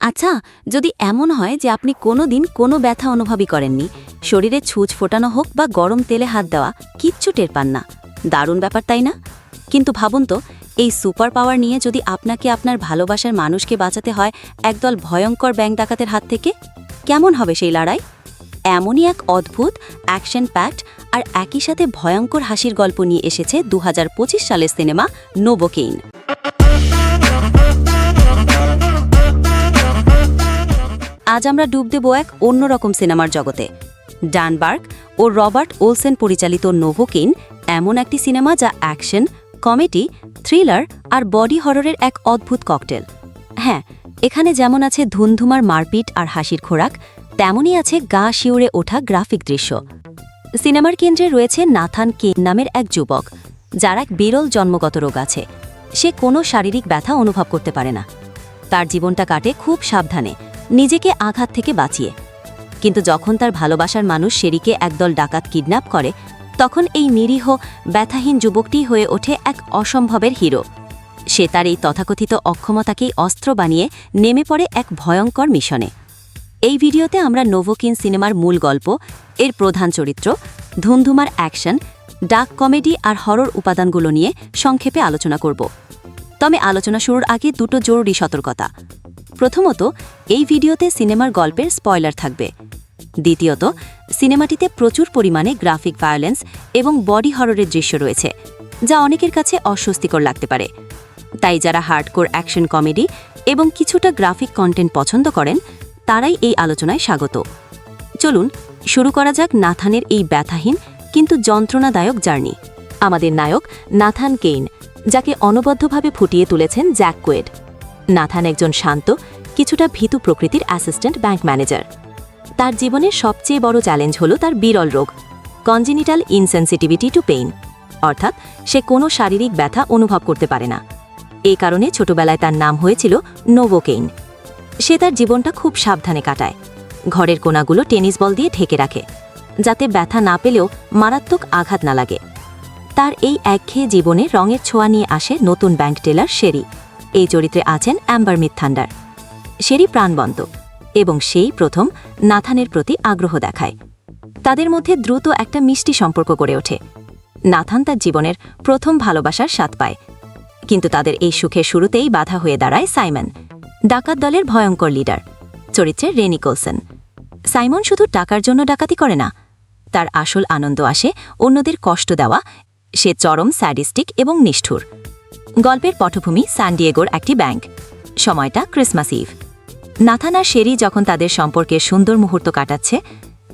আচ্ছা, যদি এমন হয় যে আপনি কোনোদিন কোনো ব্যথা অনুভবই করেননি, শরীরে ছুঁচ ফোটানো হোক বা গরম তেলে হাত দেওয়া, কিচ্ছু টের পান না। দারুণ ব্যাপার, তাই না? কিন্তু ভাবুন তো, এই সুপার পাওয়ার নিয়ে যদি আপনাকে আপনার ভালোবাসার মানুষকে বাঁচাতে হয় একদল ভয়ঙ্কর ব্যাংক ডাকাতের হাত থেকে, কেমন হবে সেই লড়াই? এমনই এক অদ্ভুত, অ্যাকশন প্যাকড আর একই সাথে ভয়ঙ্কর হাসির গল্প নিয়ে এসেছে 2025 সালের সিনেমা নোভোকেইন। আজ আমরা ডুব দেব এক অন্যরকম সিনেমার জগতে। ডান বার্গ ও রবার্ট ওলসেন পরিচালিত নোভোকেইন এমন একটি সিনেমা যা অ্যাকশন, কমেডি, থ্রিলার আর বডি হররের এক অদ্ভুত ককটেল। হ্যাঁ, এখানে যেমন আছে ধুমধুমার মারপিট আর হাসির খোরাক, তেমনই আছে গা শিউরে ওঠা গ্রাফিক দৃশ্য। সিনেমার কেন্দ্রে রয়েছে নাথান কেইন নামের এক যুবক, যার এক বিরল জন্মগত রোগ আছে। সে কোনো শারীরিক ব্যথা অনুভব করতে পারে না। তার জীবনটা কাটে খুব সাবধানে, নিজেকে আঘাত থেকে বাঁচিয়ে। কিন্তু যখন তার ভালোবাসার মানুষ শেরিকে একদল ডাকাত কিডন্যাপ করে, তখন এই নিরীহ, ব্যথাহীন যুবকটি হয়ে ওঠে এক অসম্ভবের হিরো। সে তার এই তথাকথিত অক্ষমতাকেই অস্ত্র বানিয়ে নেমে পড়ে এক ভয়ঙ্কর মিশনে। এই ভিডিওতে আমরা নোভোকেইন সিনেমার মূল গল্প, এর প্রধান চরিত্র, ধুমধুমার অ্যাকশন, ডার্ক কমেডি আর হরর উপাদানগুলো নিয়ে সংক্ষেপে আলোচনা করব। তবে আলোচনা শুরুর আগে দুটো জরুরি সতর্কতা। প্রথমত, এই ভিডিওতে সিনেমার গল্পের স্পয়লার থাকবে। দ্বিতীয়ত, সিনেমাটিতে প্রচুর পরিমাণে গ্রাফিক ভায়োলেন্স এবং বডি হররের দৃশ্য রয়েছে, যা অনেকের কাছে অস্বস্তিকর লাগতে পারে। তাই যারা হার্ডকোর অ্যাকশন কমেডি এবং কিছুটা গ্রাফিক কন্টেন্ট পছন্দ করেন, তারাই এই আলোচনায় স্বাগত। চলুন শুরু করা যাক নাথানের এই ব্যথাহীন কিন্তু যন্ত্রণাদায়ক জার্নি। আমাদের নায়ক নাথান কেইন, যাকে অনবদ্যভাবে ফুটিয়ে তুলেছেন জ্যাক কোয়েড। নাথান একজন শান্ত, কিছুটা ভীতু প্রকৃতির অ্যাসিস্ট্যান্ট ব্যাংক ম্যানেজার। তার জীবনের সবচেয়ে বড় চ্যালেঞ্জ হল তার বিরল রোগ, কনজেনিটাল ইনসেনসিটিভিটি টু পেইন, অর্থাৎ সে কোনো শারীরিক ব্যথা অনুভব করতে পারে না। এই কারণে ছোটবেলায় তার নাম হয়েছিল নোভোকেইন। সে তার জীবনটা খুব সাবধানে কাটায়। ঘরের কোণাগুলো টেনিস বল দিয়ে ঢেকে রাখে, যাতে ব্যথা না পেলেও মারাত্মক আঘাত না লাগে। তার এই একঘেয়ে জীবনে রঙের ছোঁয়া নিয়ে আসে নতুন ব্যাংক টেলার শেরি। এই চরিত্রে আছেন অ্যাম্বার মিথ-থান্ডার। শেরি প্রাণবন্ত এবং সেই প্রথম নাথানের প্রতি আগ্রহ দেখায়। তাদের মধ্যে দ্রুত একটা মিষ্টি সম্পর্ক গড়ে ওঠে। নাথান তার জীবনের প্রথম ভালোবাসার স্বাদ পায়। কিন্তু তাদের এই সুখের শুরুতেই বাধা হয়ে দাঁড়ায় সাইমন, ডাকাত দলের ভয়ঙ্কর লিডার, চরিত্রে রেনি কোলসন। সাইমন শুধু টাকার জন্য ডাকাতি করে না, তার আসল আনন্দ আসে অন্যদের কষ্ট দেওয়া। সে চরম স্যাডিস্টিক এবং নিষ্ঠুর। গল্পের পটভূমি সান ডিয়েগোর একটি ব্যাংক। সময়টা ক্রিসমাস ইভ। নাথান আর শেরি যখন তাদের সম্পর্কের সুন্দর মুহূর্ত কাটাচ্ছে,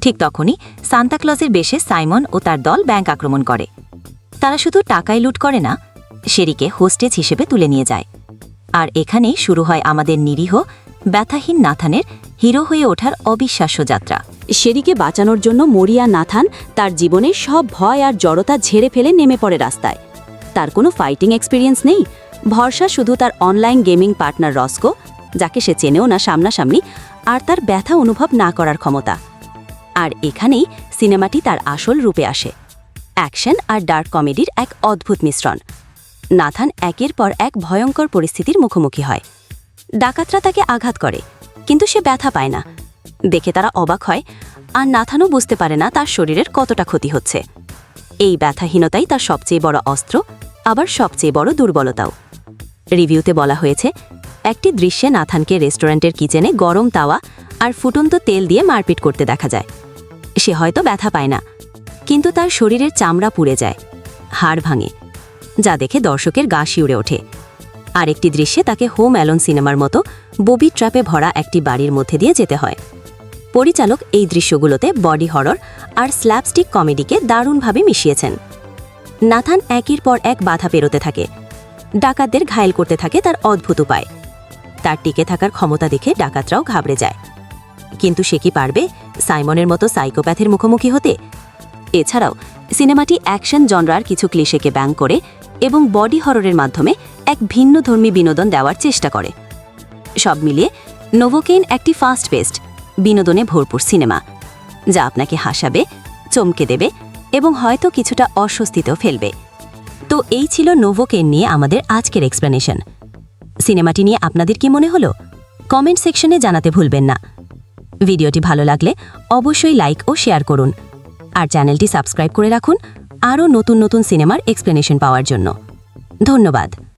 ঠিক তখনই সান্তাক্লজের বেশে সাইমন ও তার দল ব্যাংক আক্রমণ করে। তারা শুধু টাকাই লুট করে না, শেরিকে হোস্টেজ হিসেবে তুলে নিয়ে যায়। আর এখানেই শুরু হয় আমাদের নিরীহ, ব্যথাহীন নাথানের হিরো হয়ে ওঠার অবিশ্বাস্য যাত্রা। শেরিকে বাঁচানোর জন্য মরিয়া নাথান তার জীবনের সব ভয় আর জড়তা ঝেড়ে ফেলে নেমে পড়ে রাস্তায়। তার কোনো ফাইটিং এক্সপিরিয়েন্স নেই, ভরসা শুধু তার অনলাইন গেমিং পার্টনার রস্কো, যাকে সে চেনেও না সামনাসামনি, আর তার ব্যথা অনুভব না করার ক্ষমতা। আর এখানেই সিনেমাটি তার আসল রূপে আসে, অ্যাকশন আর ডার্ক কমেডির এক অদ্ভুত মিশ্রণ। নাথান একের পর এক ভয়ঙ্কর পরিস্থিতির মুখোমুখি হয়। ডাকাতরা তাকে আঘাত করে, কিন্তু সে ব্যথা পায় না। দেখে তারা অবাক হয়, আর নাথানও বুঝতে পারে না তার শরীরের কতটা ক্ষতি হচ্ছে। এই ব্যথাহীনতাই তার সবচেয়ে বড় অস্ত্র, আবার সবচেয়ে বড় দুর্বলতাও। রিভিউতে বলা হয়েছে, একটি দৃশ্যে নাথানকে রেস্টুরেন্টের কিচেনে গরম তাওয়া আর ফুটন্ত তেল দিয়ে মারপিট করতে দেখা যায়। সে হয়তো ব্যথা পায় না, কিন্তু তার শরীরের চামড়া পুড়ে যায়, হাড় ভাঙে, যা দেখে দর্শকের গা শিউরে ওঠে। আর একটি দৃশ্যে তাকে হোম অ্যালোন সিনেমার মতো ববি ট্র্যাপে ভরা একটি বাড়ির মধ্যে দিয়ে যেতে হয়। পরিচালক এই দৃশ্যগুলোতে বডি হরর আর স্ল্যাপস্টিক কমেডিকে দারুণভাবে মিশিয়েছেন। নাথান একের পর এক বাধা পেরোতে থাকে, ডাকাতদের ঘায়েল করতে থাকে তার অদ্ভুত উপায়। তার টিকে থাকার ক্ষমতা দেখে ডাকাতরাও ঘাবড়ে যায়। কিন্তু সে কি পারবে সাইমনের মতো সাইকোপ্যাথের মুখোমুখি হতে? এছাড়াও সিনেমাটি অ্যাকশন জনরার কিছু ক্লিশেকে ব্যাং করে এবং বডি হররের মাধ্যমে এক ভিন্নধর্মী বিনোদন দেওয়ার চেষ্টা করে। সব মিলিয়ে নোভোকেইন একটি ফাস্ট পেস্ট, বিনোদনে ভরপুর সিনেমা, যা আপনাকে হাসাবে, চমকে দেবে এবং হয়তো কিছুটা অস্বস্তিতেও ফেলবে। তো এই ছিল নোভোকেইন নিয়ে আমাদের আজকের এক্সপ্লেনেশন। সিনেমাটি নিয়ে আপনাদের কি মনে হলো? কমেন্ট সেকশনে জানাতে ভুলবেন না। ভিডিওটি ভালো লাগলে অবশ্যই লাইক ও শেয়ার করুন আর চ্যানেলটি সাবস্ক্রাইব করে রাখুন আরও নতুন নতুন সিনেমার এক্সপ্লেনেশন পাওয়ার জন্য। ধন্যবাদ।